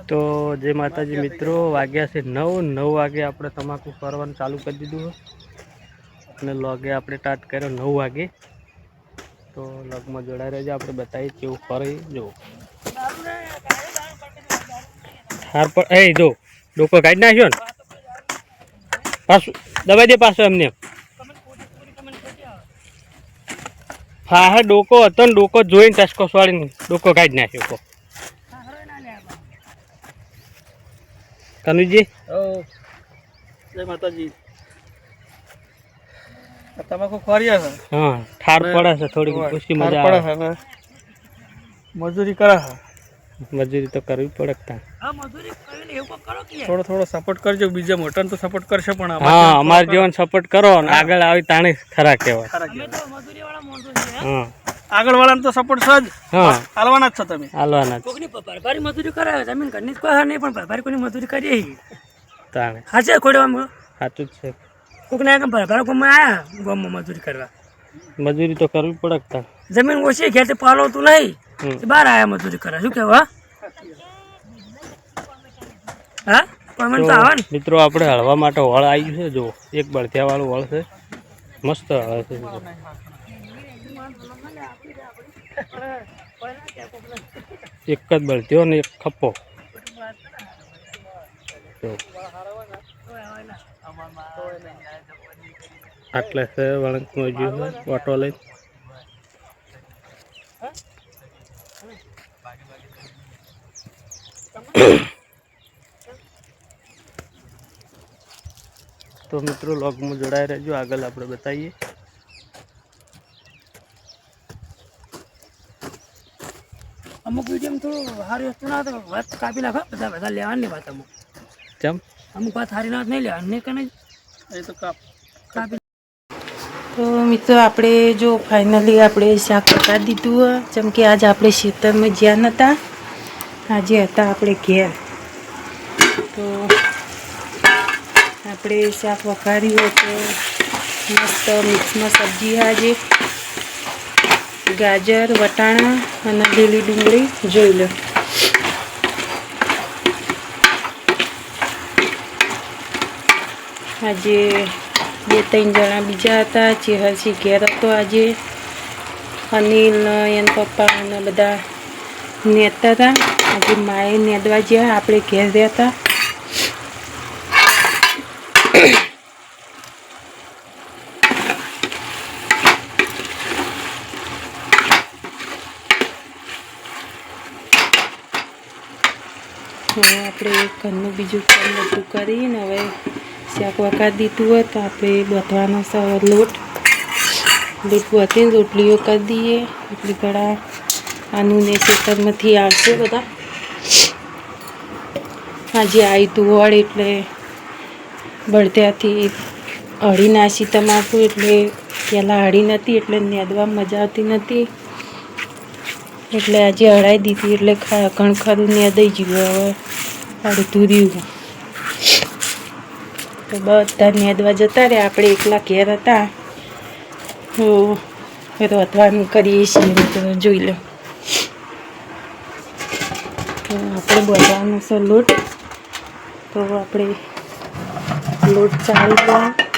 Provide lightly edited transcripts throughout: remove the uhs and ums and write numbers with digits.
तो जय माताजी मित्रों, वाग्या से 9 वागे आपणे तमाकू करवानुं चालू कर दीधुं अने लगे आपणे स्टार्ट कर्यो 9 वागे। तो लग में जोड़ाई रहो, आपणे बताईए केवुं करे। जो थार पर ए जो डोको काढी नाख्यो ने पाछुं दबाई दे, पाछो एमने हाँ हाँ डोको हतो ने डोको जोईने टचकोस वाळीने डोको काढी नाख्यो। को कनुजी जय माताजी। तमाकू खोरिया है। हाँ ठार पड़ा है, थोड़ी खुशी मजा पड़ा है। मजूरी करा है, मजूरी तो करवी पड़ता। थोड़ो थोड़ो सपोर्ट करजो, बीजा मोटा तो सपोर्ट करशे पण हाँ अमार जीवन सपोर्ट करो ने आगळ आवी ताणे खरा कहेवाय। हाँ आगळ वाळाने तो सपोर्ट सज हाँ हालवाना ज छो तमे हालवाना ज। कोकनी भरभारी मजूरी करावे, जमीन घરની કોઈ નહીં પણ ભરભારી કોની મજૂરી કરીએ ताणे હાચે ખોડવામાં साचुं ज छे। કોકને આગળ ભરભાર ગામમાં આયા ગામમાં મજૂરી કરવા, मजूरी तो करवी पड़ता। જમીન ઓછી ઘેરથી પાલવતું નહીં, બહાર આયા મજૂરી કરે। શું કહેવા હા કોમેન્ટ તો આવે ને मित्रों, આપણે હળવા માટે વળ આવી છે। જો એક બળતિયા વાળું વળ છે, મસ્ત હળે છે। એક જ બળતિયો ને એક ખપ્પો। આટલે છે વળંકમાં જ્યું છે ઓટો લઈ। तो मित्रों लॉग में जोड़ाई रहो, आगल आपणे बताइए। અમુક વિડીયો તો સારી વસ્તુ ના તો વાત કાપી નાખો, બધા બધા લેવાની વાત અમુક चम અમુક વાત સારી ના નહીં લેવાની નહીં કને એ તો કાપી। तो मित्रों આપણે જો ફાઇનલી આપણે શાક પકાવી દીધું હોય, જેમ કે આજ આપણે ખેતરમાં જ્યાં નહોતા, આજે હતા આપણે ઘેર। તો આપણે શાક વઘાર્યું હોય તો મસ્ત મિક્સમાં સબ્જી આજે ગાજર વટાણા અને લીલી ડુંગળી જોઈ લો। આજે 2-3 જણા બીજા હતા, ચેહરસી ઘેર હતો આજે। અનિલ એના પપ્પા અને બધા નેતા હતા। આજે માએ નેદવા જ્યાં, આપણે ઘેર રહેતા। આપણે ઘરનું બીજું કામ બધું કરીને હવે શાક વઘારી દીધું હોય તો આપણે બાંધવાનો છે લોટ બાંધીને રોટલીઓ કરી દઈએ। એટલી ઘણા આનું ને ખેતરમાંથી આવશે બધા। આજે આવ્યું હતું વળ એટલે બળદિયાથી હળી નાસી તમાકુ, એટલે પહેલાં હળી નહોતી એટલે નેદવા મજા આવતી નહોતી, એટલે આજે હળાઈ દીધી એટલે ઘણું ખરું નેદાઈ ગયું। હવે અડધું રહ્યું તો બધા નેદવા જતા રહ્યા, આપણે એકલા ઘેર હતા તો રોતવાનું કરીએ છીએ। તો જોઈ લો, તો આપણે બાંધવાનો છે લોટ। તો આપણે લોટ ચાળી લઈએ।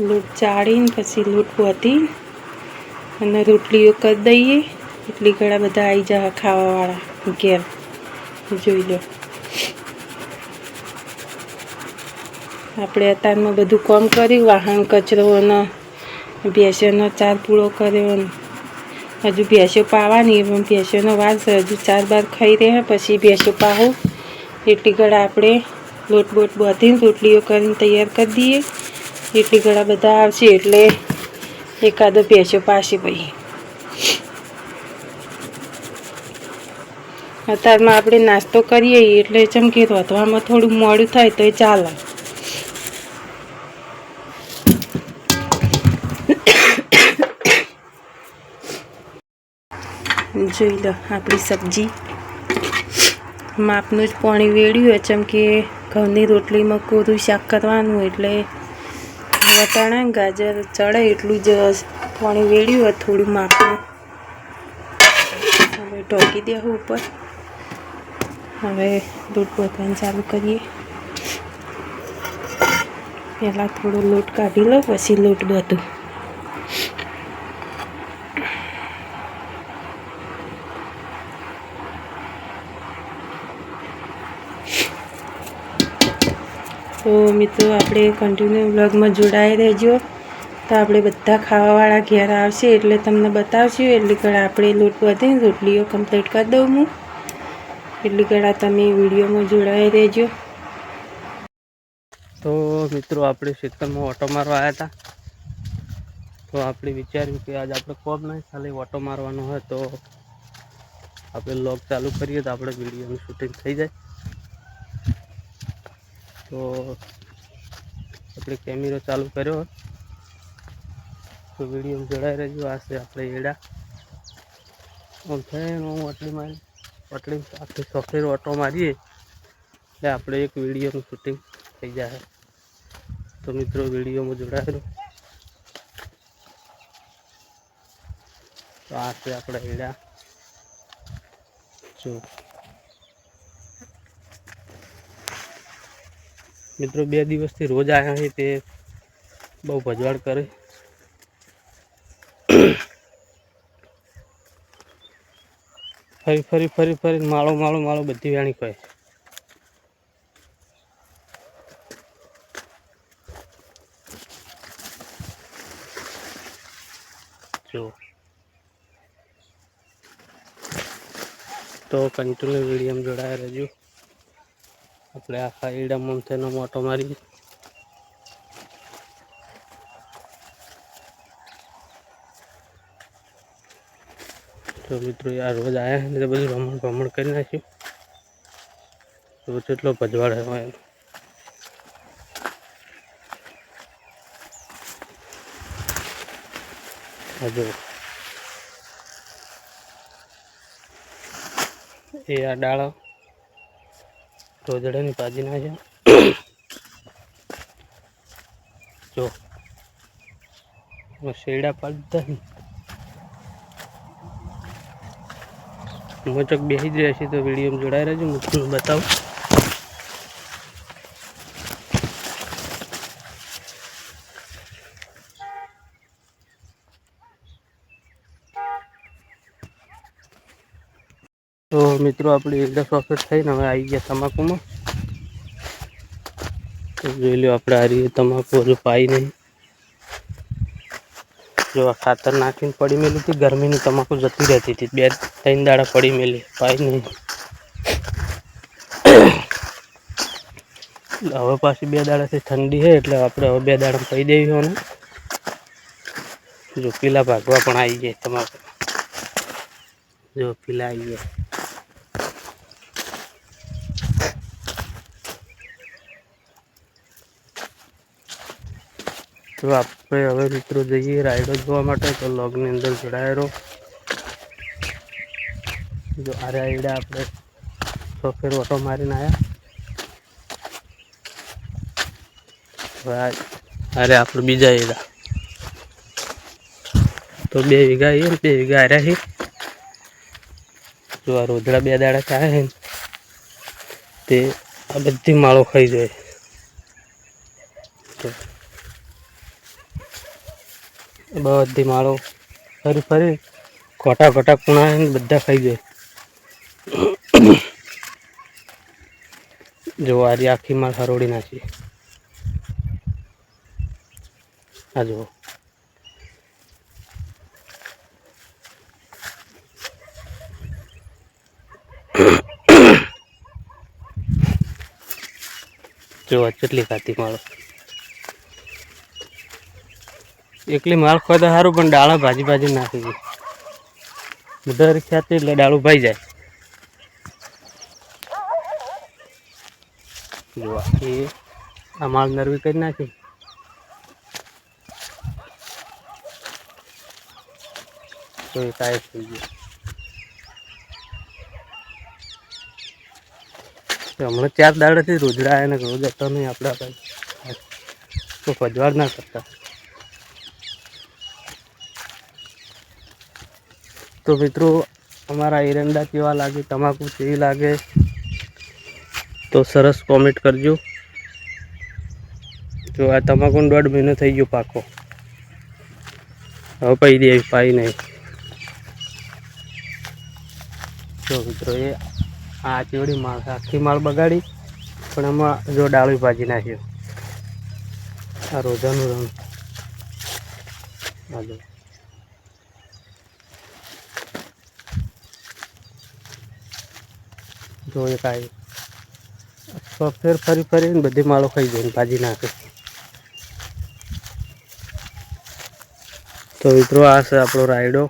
લોટ ચાળીને પછી લોટ બાંધી અને રોટલીઓ કરી દઈએ, એટલી ઘણા બધા આવી જાય ખાવાવાળા ઘેર। જોઈ લો, આપણે અત્યારમાં બધું કામ કર્યું, વાહણ કચરો અને ભેંસોનો ચાર પૂળો કર્યો, અને હજુ ભેંસો પાવાની પણ ભેંસોનો વાર છે, હજુ 4-12 ખાઈ રહ્યા પછી ભેંસો પાવું। એટલી ઘણા આપણે લોટ બોટ બાંધીને રોટલીઓ કરીને તૈયાર કરી દઈએ। એટલી ઘણા બધા આવશે એટલે એકાદો ભેંસો પાશે। પછી અત્યારમાં આપણે નાસ્તો કરીએ એટલે ચમકી રોધવામાં થોડું મોડું થાય તો એ ચાલે। જોઈ લો આપણી સબ્જી માપનું જ પાણી વેળ્યું હોય, ચમ કે ઘઉંની રોટલીમાં કોરું શાક કરવાનું એટલે વટાણા ને ગાજર ચડે એટલું જ પાણી વેળ્યું હોય થોડું માપનું. હવે ઢોકી દેવું ઉપર. હવે લોટ બાંધવાનું ચાલુ કરીએ. પહેલાં થોડો લોટ કાઢી લો પછી લોટ બાંધું. તો મિત્રો આપણે કન્ટિન્યુ વ્લોગમાં જોડાઈ રહેજો. તો આપણે બધા ખાવાવાળા ઘેર આવશે એટલે તમને બતાવશું. એટલી ઘડા આપણે લોટ બાંધીને રોટલીઓ કમ્પ્લીટ કરી દઉં હું. એટલી ઘડા તમે વિડીયોમાં જોડાઈ રહેજો. તો મિત્રો આપણે ખેતરમાં ઓટો મારવા આવ્યા હતા. તો આપણે વિચાર્યું કે આજ આપણે કોમ નહીં ખાલી ઓટો મારવાનો હોય તો આપણે વ્લોગ ચાલુ કરીએ તો આપણે વિડીયોનું શૂટિંગ થઈ જાય. તો આપણે કેમેરો ચાલુ કર્યો તો વિડીયો જોડાઈ રહેજો. આ છે આપણે એડા આમ થઈને હું ઓટલી આખી સફેદ ઓટો મારીએ એટલે આપણે એક વિડીયોનું શૂટિંગ થઈ જાય. તો મિત્રો વિડીયોમાં જોડાયેલો. તો આ છે આપણે એડા. જો મિત્રો 2 દિવસથી રોજ આવ્યા છે તે બહુ ભજવાડ કરે. ફરી માળો બધી વેણી કહે. જો તો કન્ટિન્યુ વિડીયો જોડાયા રહેજો. આપણે આખા એડામાં થઈને મોટો મારી. તો મિત્રો યાર રોજ આવ્યા ને બધું ભ્રમણ કરી નાખ્યું. તો કેટલો ભજવાડ હોય એનો. હજુ એ આ ડાળો રોજડાની ભાજી નાખે. જો શેરડા પાડતા મોચક બેસી જ રહેશે. તો વિડીયો જોડાઈ રહેજો. હું તમને બતાવું. તો મિત્રો આપણે એકદમ સોફ્ટ થઈને હવે આવી ગયા તમાકુમાં. તો જોઈ લો આપણે આ રીતે તમાકુ હજુ પાઈ નહીં. જો આ ખાતર નાખીને પડી મેલી હતી. ગરમીની તમાકુ જતી રહેતી હતી. 2-3 દાડા પડી મેલી પાઈ નહીં. હવે પાછી 2 દાડાથી ઠંડી છે એટલે આપણે હવે 2 દાડા પાઈ દેવી હોય. જો પીલા ભાગવા પણ આવી જાય તમાકુ. જો પીલા આવી ગયા. તો આપણે હવે મિત્રો જઈએ રાયડો જોવા માટે. તો લોગની અંદર જોડાયેલો. જો આ રાયડા આપણે સફેદ ઓટો મારીને આવ્યા. અરે આપણે બીજા એડા તો 2 વીઘા એ 2 વીઘા હાર્યા છે. જો આ રોજડા 2 દાડા ચાહે છે તે આ બધી માળો ખાઈ જાય. તો બધી માળો ફરી ખોટા કૂણા બધા ખાઈ જાય. જો આ આખી માળ હરોડી નાખી. આ જુઓ જો કેટલી ખાતી માળો. એકલી માળ ખોદે સારું પણ ડાળા ભાજી નાખી ગઈ. બધા ખ્યાતી એટલે ડાળું ભાઈ જાય. જો એ આ માળ નરવી કરી નાખી. તો એ ટાઈટ થઈ ગયું. હમણાં 4 દાડાથી રોજડા આવ્યા ને રોજ હતો નહીં આપણે તો ભજવાડ ના કરતા. તો મિત્રો અમારા એરંડા કેવા લાગે, તમાકુ કેવી લાગે તો સરસ કોમેન્ટ કરજો. જો આ તમાકુનો 1.5 મહિનો થઈ ગયો પાકો, હવે પાઈ દે પાઈ નહીં. જો મિત્રો એ આ ચેવડી માળ આખી માળ બગાડી, પણ એમાં જો ડાળી ભાજી નાખ્યો. આ રોજાનું રંગ હાલો જો એક આવી ફેર ફરી ફરીને બધી માળો ખાઈ જાય ભાજી નાખે. તો મિત્રો આ છે આપણો રાયડો.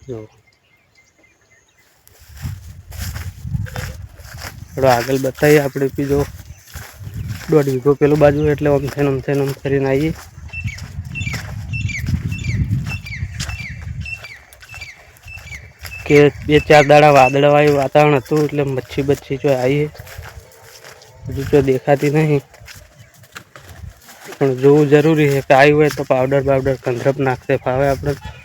જો થોડો આગળ બતાવીએ આપણે બીજો 1.5 વીઘો પેલું બાજુ એટલે આમ થઈને ફરીને આવીએ. કે 2-4 દાડા વાદળવાયું વાતાવરણ હતું એટલે મચ્છી બચ્છી જો આવીએ, હજુ તો દેખાતી નહીં, પણ જોવું જરૂરી છે કે આવી હોય તો પાવડર કંધરપ નાખતે ફાવે આપણે.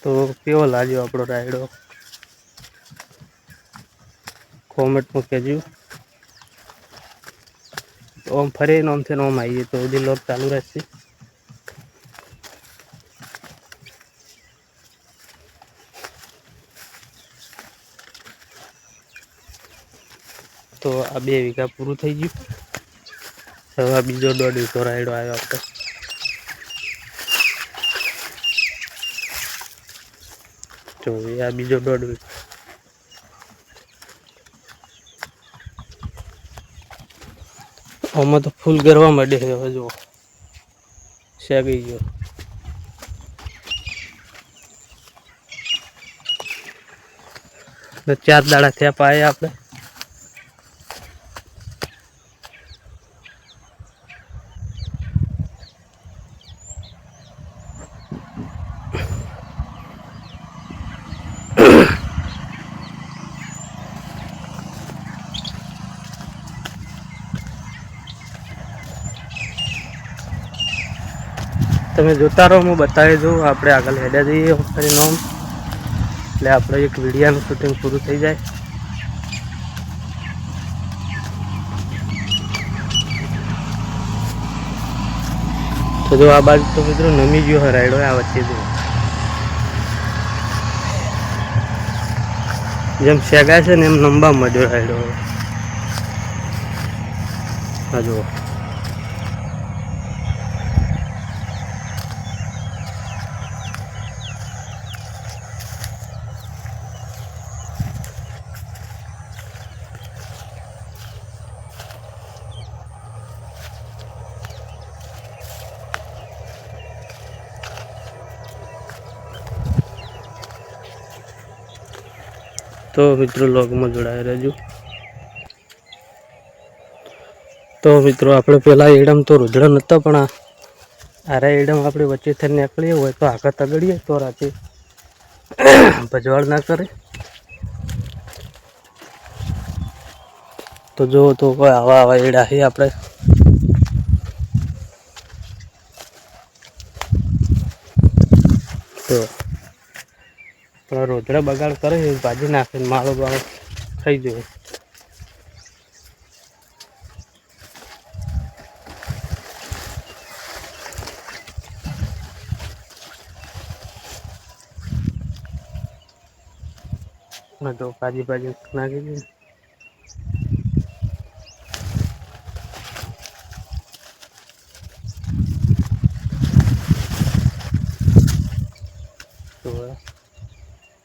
તો કેવો લાગ્યો આપણો રાયડો કોમેન્ટમાં કહેજો. ઓમ ફરીને ઓમથી ઓમ આવીએ તો બધી લોક ચાલુ રહેશે. તો આ 2 વીઘા પૂરું થઈ ગયું. હવે આ બીજો 1.5 વીઘો રાયડો આવ્યો આપણે. તો આ બીજો 1.5 વીઘો. આમાં તો ફૂલ ગરવા માંડે છે હવે. જો શેકાઈ ગયો. તો 4 દાડા થયા પાયા આપણે. તમે જોતા રહો, હું બતાવી દઉં. આપણે આગળ હેડ્યા જઈએ ફરી નોમ એટલે આપણે એક વિડીયાનું શૂટિંગ પૂરું થઈ જાય. તો જો આ બાજુ તો મિત્રો નમી ગયો હોય રાયડો. આ વચ્ચે જો જેમ શેગાય છે ને એમ નંબા મળ્યો રાયડો. હા જુઓ તો મિત્રો લોગમાં જોડાઈ રહેજો. તો મિત્રો આપણે પેલા એડમ તો રુદ્ર નહોતા, પણ આરે એડમ આપણે વચ્ચે થઈને નીકળીએ હોય તો આગળ તગડીએ તો રાતે ભજવાડ ના કરે. તો જો તો આવા એડા છે આપણે. તો પણ રોજડા બગાડ કરે છે, ભાજી નાખે માળો બાળો ખાઈ જાય. તો ભાજી નાખી દે.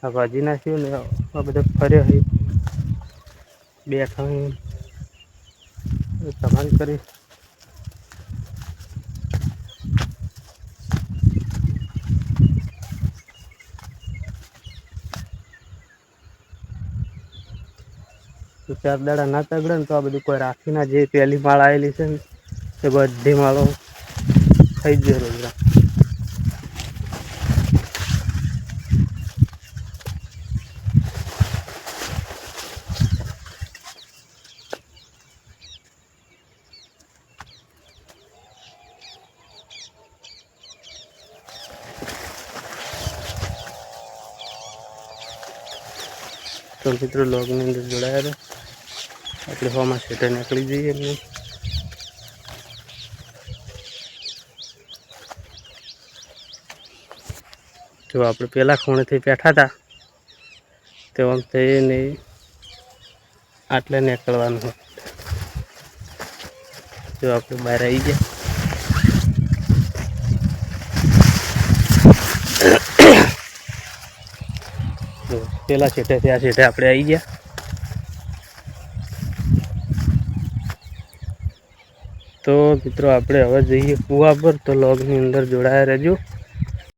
આ ભાજી નાખ્યું ને આ બધા ફર્યા હોય બેઠા તમારી કરી તો 4 દાડા ના તગડે ને તો આ બધું કોઈ રાખી ના જે પહેલી માળ આવેલી છે ને એ બધી માળો થઈ જ જાય રોજના. તો મિત્રો લોગની અંદર જોડાયા હતા આપણે હોમાં સેટે નીકળી જઈએ એમને. જો આપણે પહેલાં ખૂણેથી બેઠા હતા તો આમ થઈ નહીં આટલે નીકળવાનું હોય. જો આપણે બહાર આવી ગયા પેલા છેટેથી આ છેટે આપણે આવી ગયા. તો મિત્રો આપણે હવે જઈએ કૂવા પર. તો લોગની અંદર જોડાયા રહેજો.